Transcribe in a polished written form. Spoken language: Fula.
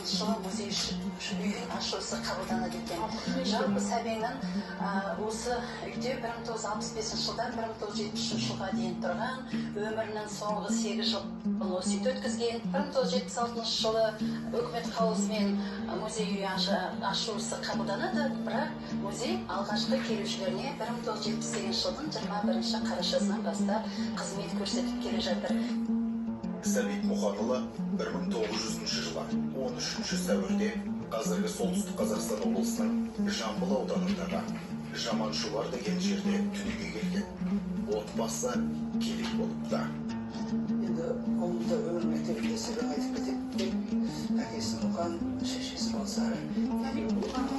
жылы музей үйдің ашылысы қабылданады екен. Жалпы сәбеңнің осы үйде 1965 жылдан 1973 жылға дейін тұрған, өмірінің соңғы 8 жылын осы үйде өткізген. 1976 жылы үкімет қаулысымен музей үйі ашылысы қабылданады, бірақ музей алғашқы келушілеріне 1978 жылдың 21 қарашасынан бастап қызмет көрсетіп келе жатыр. Сәбит Мұханұлы 1900 жылы 13 сәуірде қазіргі солтүстік Қазақстан облысының Жамбыл ауданындағы Жаманшулар деген жерде дүниеге келген. Отбасы керек болыпты. Енді ұлында өмір мектебінде сәбең айтып кетеді. Әкесі Мұқан, шешесі Балсары. Мұқан